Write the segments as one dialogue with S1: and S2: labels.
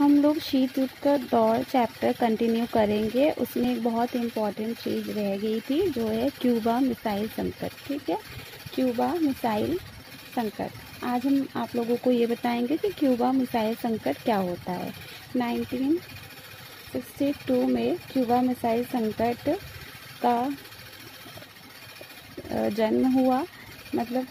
S1: हम लोग शीत युद्ध का दौर चैप्टर कंटिन्यू करेंगे। उसमें एक बहुत इम्पॉर्टेंट चीज़ रह गई थी जो है क्यूबा मिसाइल संकट। ठीक है, क्यूबा मिसाइल संकट। आज हम आप लोगों को ये बताएंगे कि क्यूबा मिसाइल संकट क्या होता है। 1962 में क्यूबा मिसाइल संकट का जन्म हुआ। मतलब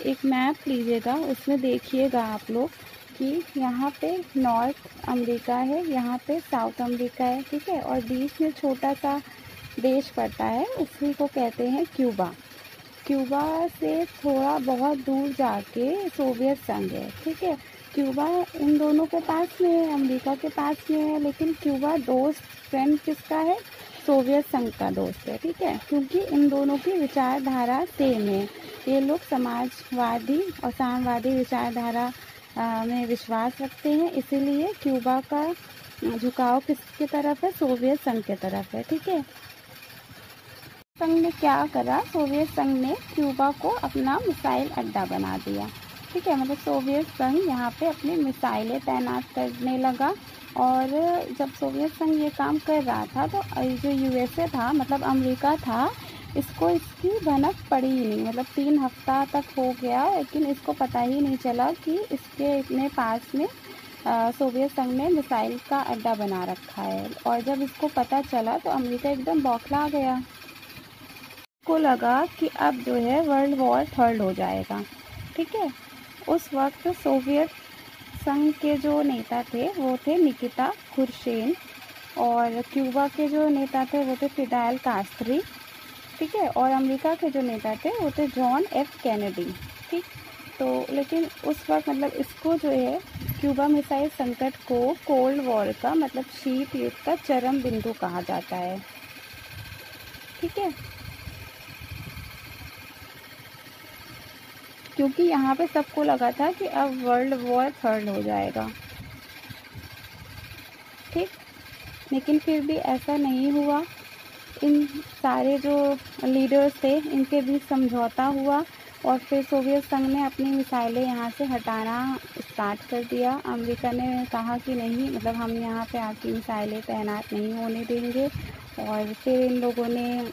S1: एक मैप लीजिएगा, उसमें देखिएगा आप लोग कि यहाँ पे नॉर्थ अमेरिका है, यहाँ पे साउथ अमेरिका है, ठीक है, और बीच में छोटा सा देश पड़ता है, उसी को कहते हैं क्यूबा। क्यूबा से थोड़ा बहुत दूर जाके सोवियत संघ है। ठीक है, क्यूबा इन दोनों के पास में है, अमेरिका के पास में है, लेकिन क्यूबा दोस्त फ्रेंड किसका है? सोवियत संघ का दोस्त है। ठीक है, क्योंकि इन दोनों की विचारधारा सेम है। ये लोग समाजवादी और साम्यवादी विचारधारा में विश्वास रखते हैं, इसीलिए क्यूबा का झुकाव किसकी तरफ है? सोवियत संघ की तरफ है। ठीक है, संघ ने क्या करा? सोवियत संघ ने क्यूबा को अपना मिसाइल अड्डा बना दिया। ठीक है, मतलब सोवियत संघ यहाँ पे अपनी मिसाइलें तैनात करने लगा। और जब सोवियत संघ ये काम कर रहा था तो जो यूएसए था, मतलब अमेरिका था, इसको इसकी भनक पड़ी ही नहीं। मतलब 3 हफ्ता तक हो गया, लेकिन इसको पता ही नहीं चला कि इसके इतने पास में सोवियत संघ ने मिसाइल का अड्डा बना रखा है। और जब इसको पता चला तो अमेरिका एकदम बौखला गया। को लगा कि अब जो है वर्ल्ड वॉर 3 हो जाएगा। ठीक है, उस वक्त सोवियत संघ के जो नेता थे वो थे निकिता खुर्शेन, और क्यूबा के जो नेता थे वो थे फिडेल कास्त्रो। ठीक है, और अमेरिका के जो नेता थे वो थे जॉन एफ कैनेडी। ठीक, तो लेकिन उस वक्त मतलब इसको जो है क्यूबा मिसाइल संकट को कोल्ड वॉर का मतलब शीत युद्ध का चरम बिंदु कहा जाता है। ठीक है, क्योंकि यहाँ पे सबको लगा था कि अब वर्ल्ड वॉर 3 हो जाएगा। ठीक, लेकिन फिर भी ऐसा नहीं हुआ। इन सारे जो लीडर्स थे इनके बीच समझौता हुआ, और फिर सोवियत संघ ने अपनी मिसाइलें यहाँ से हटाना स्टार्ट कर दिया। अमेरिका ने कहा कि नहीं, मतलब हम यहाँ पे आपकी मिसाइलें तैनात नहीं होने देंगे। और फिर इन लोगों ने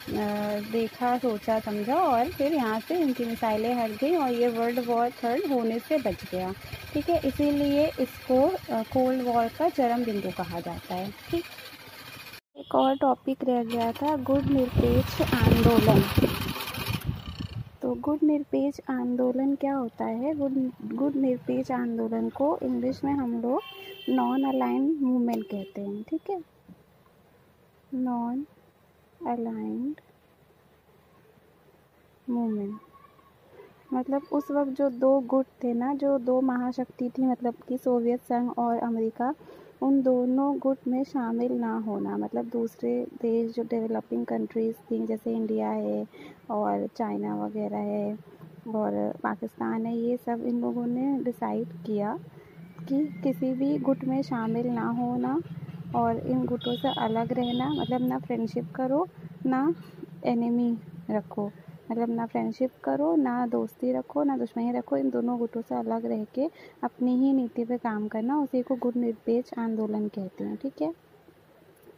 S1: देखा, सोचा, समझा, और फिर यहाँ से इनकी मिसाइलें हट गई और ये वर्ल्ड वॉर 3 होने से बच गया। ठीक है, इसीलिए इसको कोल्ड वॉर का चरम बिंदु कहा जाता है। ठीक, एक और टॉपिक रह गया था, गुट निरपेक्ष आंदोलन। तो गुट निरपेक्ष आंदोलन क्या होता है? गुट निरपेक्ष आंदोलन को इंग्लिश में हम लोग नॉन अलाइंड मूवमेंट कहते हैं। ठीक है, नॉन अलाइंड मूवमेंट मतलब उस वक्त जो 2 गुट थे ना, जो 2 महाशक्ति थी, मतलब कि सोवियत संघ और अमेरिका, उन दोनों गुट में शामिल ना होना। मतलब दूसरे देश जो डेवलपिंग कंट्रीज़ थी, जैसे इंडिया है और चाइना वगैरह है और पाकिस्तान है, ये सब इन लोगों ने डिसाइड किया कि किसी भी गुट में शामिल ना होना और इन गुटों से अलग रहना। मतलब ना फ्रेंडशिप करो, ना एनिमी रखो। मतलब ना फ्रेंडशिप करो, ना दोस्ती रखो, ना दुश्मनी रखो। इन दोनों गुटों से अलग रह के अपनी ही नीति पे काम करना, उसी को गुट निरपेक्ष आंदोलन कहते हैं। ठीक है,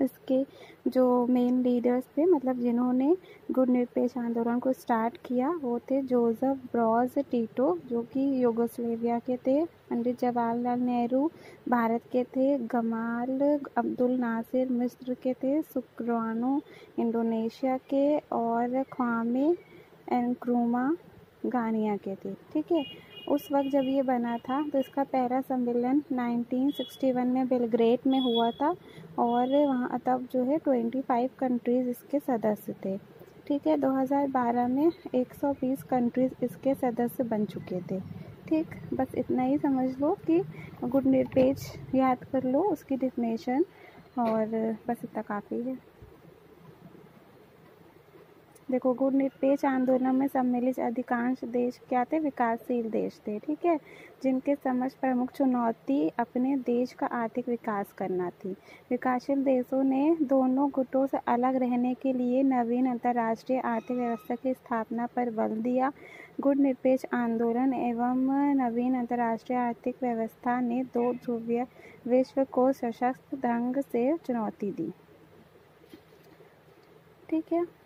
S1: इसके जो मेन लीडर्स थे, मतलब जिन्होंने गुट निरपेक्ष आंदोलन को स्टार्ट किया, वो थे जोसेफ ब्रॉज टिटो, जो कि यूगोस्लेविया के थे, पंडित जवाहरलाल नेहरू भारत के थे, गमाल अब्दुल नासिर मिस्र के थे, सुकर्नो इंडोनेशिया के, और ख्वामे एनक्रूमा गानिया के थे। ठीक है, उस वक्त जब ये बना था तो इसका पहला सम्मेलन 1961 में बेलग्रेड में हुआ था, और वहाँ तब जो है 25 कंट्रीज़ इसके सदस्य थे। ठीक है, 2012 में 120 कंट्रीज़ इसके सदस्य बन चुके थे। ठीक, बस इतना ही समझ लो कि गुट निरपेक्ष याद कर लो, उसकी डेफिनेशन, और बस इतना काफ़ी है। देखो, गुटनिरपेक्ष आंदोलन में सम्मिलित अधिकांश देश क्या थे? विकासशील देश थे, ठीक है, जिनके समक्ष प्रमुख चुनौती अपने देश का आर्थिक विकास करना थी। विकासशील देशों ने दोनों गुटों से अलग रहने के लिए नवीन अंतर्राष्ट्रीय आर्थिक व्यवस्था की स्थापना पर बल दिया। गुटनिरपेक्ष आंदोलन एवं नवीन अंतर्राष्ट्रीय आर्थिक व्यवस्था ने दो ध्रुवीय विश्व को सशक्त ढंग से चुनौती दी। ठीक है।